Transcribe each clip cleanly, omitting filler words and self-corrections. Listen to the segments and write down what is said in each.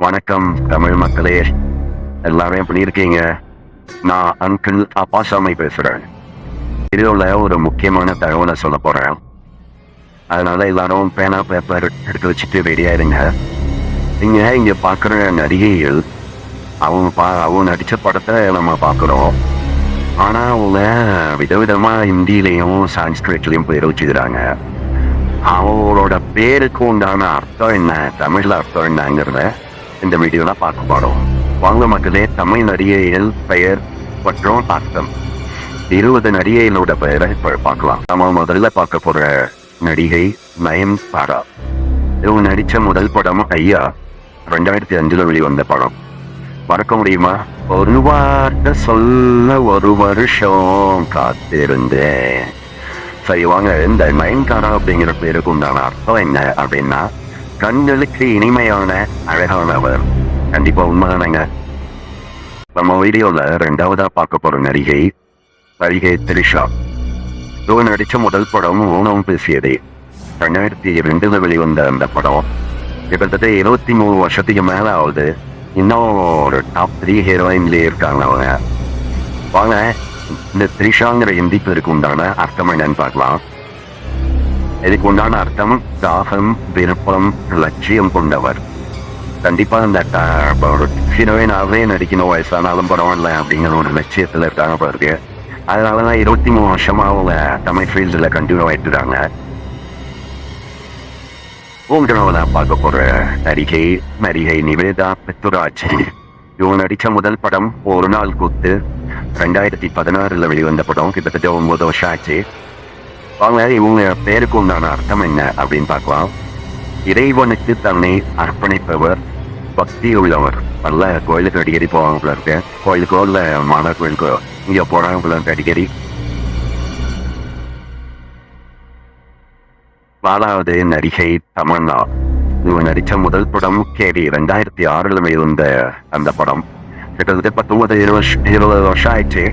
வணக்கம் தமிழ் மக்களே, எல்லாரும் எப்படி இருக்கீங்க? நான் அங்கிள் அப்பாசாமி பேசுறேன். இதுல ஒரு முக்கியமான தகவலை சொல்ல போறேன். அதனால எல்லாரும் பேனா பேப்பர் எடுத்து வச்சுட்டு ரெடியா இருங்க. நீங்க இங்க பாக்குற நடிகைகள் அவங்க நடிச்ச படத்தை நம்ம பார்க்குறோம். ஆனா அவங்க விதவிதமா ஹிந்திலையும் சான்ஸ்கிரிட்லயும் பேர் வச்சுக்கிறாங்க. அவங்களோட பேருக்கு உண்டான அர்த்தம் என்ன, தமிழ்ல அர்த்தம் என்னங்கிறத இந்த வீடியோல பார்க்க போறோம். வாங்க மக்களே, தமிழ் நடிகைகள் பெயர் மற்றும் அர்த்தம். 20 நடிகைகளோட பெயரை இப்போ பார்க்கலாம். நம்ம முதல்ல பார்க்க போற நடிகை நயன்தாரா. இவங்க நடிச்ச முதல் படம் ஐயா, 2005 வெளிவந்த படம். மறக்க முடியுமா? ஒரு வார்த்தை சொல்ல ஒரு வருஷம் காத்திருந்தேன். சரி வாங்க, இந்த நயன்தாரா அப்படிங்கிற பேருக்கு உண்டான அர்த்தம் என்ன அப்படின்னா, கண்களுக்கு இனிமையான அழகானவர். கண்டிப்பா உண்மைதானங்க. நம்ம வீடியோல 2வதா பார்க்க போற நடிகை த்ரிஷா. இவங்க நடிச்ச முதல் படம் ஊனம் பேசியதே, 2002 வெளிவந்த அந்த படம் கிட்டத்தட்ட 23 வருஷத்துக்கு மேல ஆகுது. இன்னும் ஒரு டாப் 3 ஹீரோயின்லயே இருக்காங்க அவங்க. வாங்க, இந்த த்ரிஷாங்கிற ஹிந்தி பேருக்கு உண்டான அர்த்தம் என்னன்னு பார்க்கலாம். இதுக்கு உண்டான அர்த்தம் தாகம், விருப்பம், லட்சியம் கொண்டவர். கண்டிப்பா இந்த ஹீரோயினாவே நடிக்கணும், வயசானாலும் பரவாயில்ல அப்படிங்கிற ஒரு லட்சியத்துல இருக்காங்க பாருங்க. அதனாலதான் 23 வருஷமா அவங்க தமிழ் ஃபீல்ட்ல கண்டினியூ ஆயிட்டுறாங்க. மூன்றாவதா பார்க்க போற நடிகை நிவேதா பெத்துராஜ். இவங்க நடிச்ச முதல் படம் ஒரு நாள் கூத்து, 2016 வெளிவந்த படம். கிட்டத்தட்ட 9 வருஷம் ஆச்சு. வாங்க, இவங்க பேருக்கு உண்டான அர்த்தம் என்ன அப்படின்னு பார்க்கலாம். இறைவனுக்கு தன்னை அர்ப்பணிப்பவர், பக்தி உள்ளவர். நல்ல கோயிலுக்கு அடிக்கடி போவாங்க இருக்கு. கோயிலுக்கோ இல்ல மாதா கோயிலுக்கோ இங்க போறாங்க அடிக்கடி. 4வது நடிகை தமன்னா. இவங்க நடிச்ச முதல் படம் கேடி, 2006 வெளிவந்த அந்த படம். கிட்டத்தட்ட 19-20 வருஷம் ஆயிடுச்சு.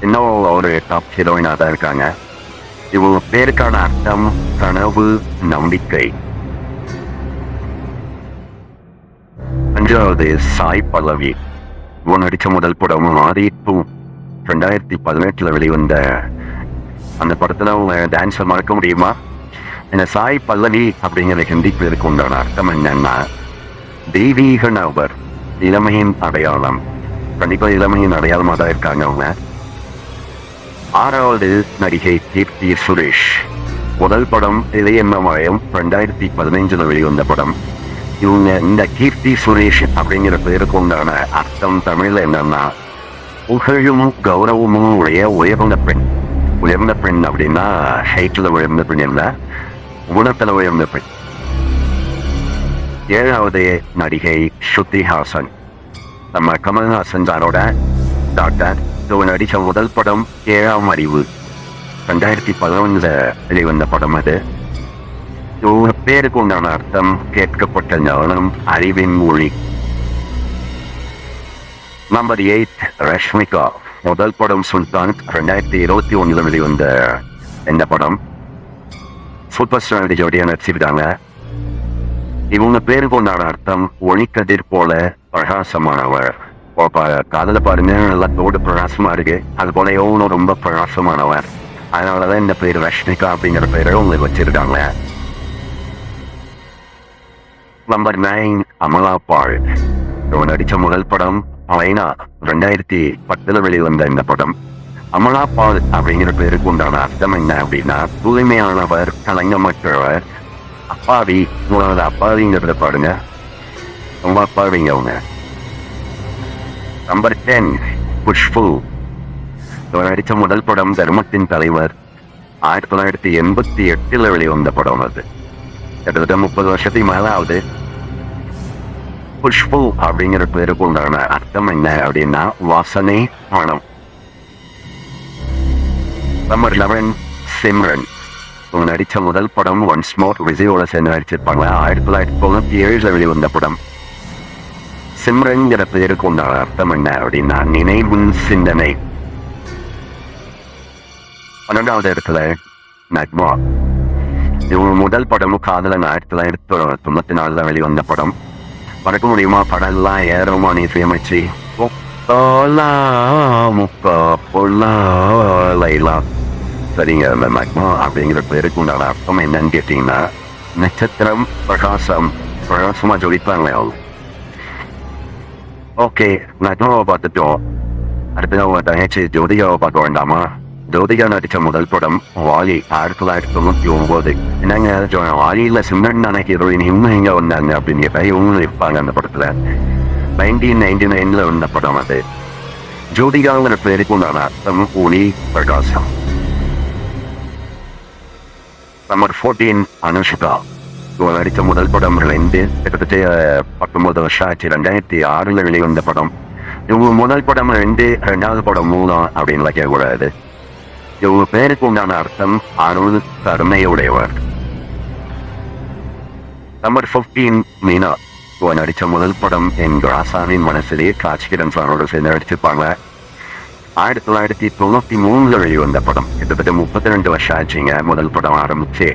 இன்னும் ஒரு டாப் ஹீரோயினா தான் இருக்காங்க. இவங்க பேருக்கான அர்த்தம் கனவு, நம்பிக்கை. 5வது சாய் பல்லவி. இவங்க நடிச்ச முதல் படம் ஆதி 2, 2018 வெளிவந்த அந்த படத்துல அவங்க டான்ஸை மறக்க முடியுமா? இந்த சாய் பல்லவி அப்படிங்கிற ஹிந்தி பேருக்கு உண்டான அர்த்தம் என்னன்னா, தெய்வீக நபர், இளமையின் அடையாளம். கண்டிப்பா இளமையின் அடையாளமா தான் இருக்காங்க அவங்க. 6வது நடிகை கீர்த்தி சுரேஷ். முதல் படம் இதயமயம், 2015 வெளிவந்த படம். இவங்க இந்த கீர்த்தி சுரேஷ் அப்படிங்கிற பேருக்கு உண்டான அர்த்தம் தமிழ்ல என்னன்னா, புகழும் கௌரவமும் உடைய உயர்ந்த பெண். உயர்ந்த பெண் அப்படின்னா ஹைட்ல உயர்ந்த பெண் இல்ல, குணத்துல உயர்ந்த பெண். 7வது நடிகை ஸ்ருதி ஹாசன். நம்ம கமல்ஹாசன் சாரோட டாக்டர். இவங்க நடிச்ச முதல் படம் 7ஆம் அறிவு, 2011 வெளிவந்த படம் அது. இவங்க பேருக்கு உண்டான அர்த்தம் கேட்கப்பட்ட ஞானம், அறிவின் மொழி. நம்பர் 8 ரஷ்மிகா. முதல் படம் சுல்தான், 2021 வெளிவந்த இந்த படம். சூப்பர் ஸ்டார் ஜோடியா நடிச்சிருக்காங்க. இவங்க பேருக்கு உண்டான அர்த்தம் ஒளிக்கதிர் போல பிரகாசமானவர். காதல பாருங்க, நல்லா தோடு பிரகாசமா இருக்கு. அது போல எவ்வளோ ரொம்ப பிரகாசமானவர். அதனாலதான் இந்த பேர் ரஷ்மிகா அப்படிங்கிற பேரை உங்களுக்கு வச்சிருக்காங்க. நம்பர் 9 அமலா பால். இவங்க நடிச்ச முதல் படம் ஐனா, 2010 வெளிவந்த இந்த படம். அமலா பால் அப்படிங்கிற பேருக்கு உண்டான அர்த்தம் என்ன அப்படின்னா, தூய்மையானவர், கலங்கமற்றவர், அப்பாவி. உங்களோட அப்பாவிங்கிறத பாருங்க, ரொம்ப அப்பாவிங்க அவங்க. நம்பர் 10 குஷ்பு. இவர் நடிச்ச முதல் படம் தர்மத்தின் தலைவர், 1988 வெளிவந்த படம். அது கிட்டத்தட்ட 30 வருஷத்துக்கு மேல ஆகுது. குஷ்பு அப்படிங்கிற பேருக்கு உண்டான அர்த்தம் என்ன அப்படின்னா, வாசனை, மனம். நம்பர் 11 சிம்ரன். இவங்க நடிச்ச முதல் படம் ஒன்ஸ் மோர், விஜயோட சேர்ந்து நடிச்சிருப்பாங்க. 1997 வெளிவந்த படம். சிம்ரன்கிற பேருக்கு உண்டான அர்த்தம் என்ன அப்படின்னா, நினைவின் சிந்தனை. 12வது இடத்துல நக்மா. இவங்க முதல் படமும் காதலன், 1994 வெளிவந்த படம். மறக்க முடியுமா? படம்லாம் ஏறோமான் இசையமைச்சு முக்கோலா முக்கா பொல்லா லைலா. சரிங்க, அந்த நக்மா அப்படிங்கிற பேருக்கு உண்டான அர்த்தம் என்னன்னு கேட்டீங்கன்னா, நட்சத்திரம் பிரகாசம், பிரகாசமா ஜொலிப்பாங்களே அவங்க. ஓகே, நக்மாவை பார்த்துட்டோம். அடுத்து அவங்க தங்கச்சி ஜோதிகாவை பார்க்க வேண்டாமா? ஜோதிகா நடித்த முதல் படம் வாலி 1999. என்னங்க வாலியில சிம்ரன் தானே ஹீரோயின், இன்னும் எங்க வந்தாங்க அப்படின்னு கேட்டா இவங்களும் இருப்பாங்க அந்த படத்துல. 1999 வந்த படம் அது. ஜோதிகாங்கிற பேருக்கு உண்டான அர்த்தம் ஒளி பிரகாசம். நம்பர் 14 அனுஷ்கா. இவங்க நடித்த முதல் படம் 2, கிட்டத்தட்ட 19 வருஷம் ஆச்சு. 2006 வெளிவந்த படம். இவங்க முதல் படம் 2, 2வது படம் 3 அப்படின்னு வைக்கக்கூடாது. இவங்க பேருக்கு உண்டான அர்த்தம் அருள் கருணையுடையவர். நம்பர் 15 மீனா. இவங்க நடித்த முதல் படம் என் ராசாவின் மனசிலே காட்சிகிரன் சாரோட சேர்ந்து நடிச்சிருப்பாங்க. 1993 வெளிவந்த படம். கிட்டத்தட்ட 32 வருஷம் ஆச்சுங்க முதல் படம் ஆரம்பிச்சு.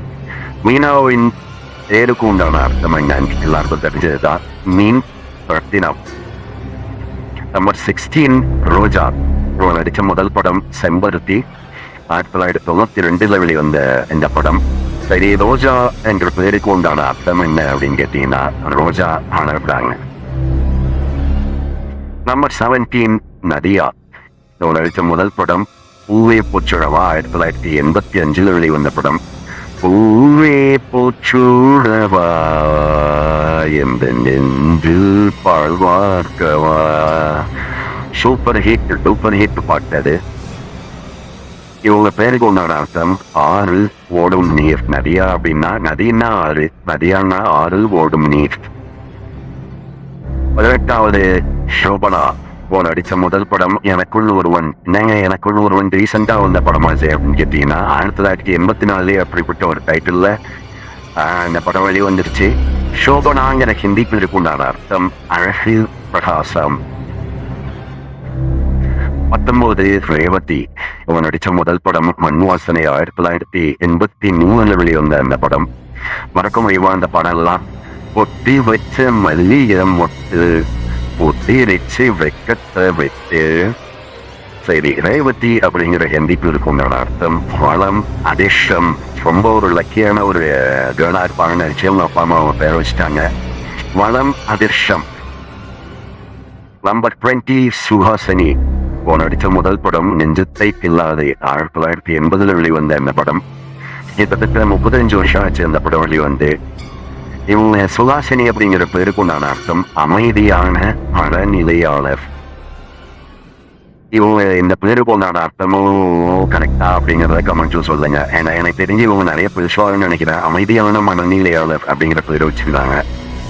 மீனாவின் பேருக்கு உண்டான அர்த்தம் என்னன்னு எல்லாருக்கும் தெரிஞ்சதுதான், மீன் ரத்தினம். நம்பர் 16 ரோஜா. இவங்க நடித்த முதல் படம் செம்பருத்தி. 1992 வெளிவந்த இந்த படம். சரி, ரோஜா என்ற பேருக்கு உண்டான அர்த்தம் என்ன அப்படின்னு கேட்டீங்கன்னா, ரோஜா ஆனவராங்க. நம்பர் 17 நதியா. இவங்க நடித்த முதல் படம் பூவே பூச்சுழவா. 1985 வெளிவந்த படம். பூவே பூச்சுழவா எந்த நெஞ்சில் பாழ்வார்க்கவா. சூப்பர் ஹிட் பாட்டு அது. இவங்க பேருக்கு உண்டான அர்த்தம் ஆறு ஓடும் நீர். நதியா அப்படின்னா நதினா ஆறு, நதியானா ஆறு ஓடும் நீர். 18வது சோபனா. நடித்த முதல் படம் எனக்குள் ஒருவன். என்னங்க எனக்குள் ஒருவன் ரீசெண்டா வந்த படமா அப்படின்னு கேட்டீங்கன்னா, 1984 அப்படிப்பட்ட ஒரு டைட்டில்ல இந்த படம் வெளி வந்துருச்சு. சோபனாங்கிற ஹிந்தி பேருக்கு உண்டான அர்த்தம் அழகு பிரகாசம். 19 ரேவதி. இவன் நடித்த முதல் படம் மண் வாசனை. 1983 வெளிவந்த அந்த படம். மறக்க முடியுமா அந்த படம் எல்லாம்? பொட்டி வச்ச மல்லிகை மொட்டு பொட்டி வச்சு வெக்கத்தை வைத்து. சரி, ரேவதி அப்படிங்கிற ஹிந்தி பேருக்கு உண்டான அர்த்தம் வளம் அதிர்ஷ்டம். ரொம்ப ஒரு லக்கியான ஒரு கேர்ளா இருப்பாங்கன்னு நினைச்சு அவங்க அப்பா அம்மா அவங்க பேர் வச்சுட்டாங்க. வளம் அதிர்ஷ்டம். நம்பர் 20 சுஹாசினி. நடித்த முதல் படம் நெஞ்சத்தை கில்லாது. 1980 வெளிவந்த இந்த படம். கிட்டத்தட்ட 35 வருஷம் ஆச்சு அந்த படம் வெளிவந்து. இவங்க சுஹாசினி அப்படிங்கிற பேருக்கு உண்டான அர்த்தம் அமைதியான மனநிலையாளர். இவங்க இந்த பேருக்கு உண்டான அர்த்தமும் கரெக்டா அப்படிங்கிறத கமெண்ட்ஸும் சொல்லுங்க. ஏன்னா எனக்கு தெரிஞ்சு இவங்க நிறைய பேசுவாங்கன்னு நினைக்கிறேன். அமைதியான மனநிலையாளர் அப்படிங்கிற பேரை வச்சுக்கிறாங்க.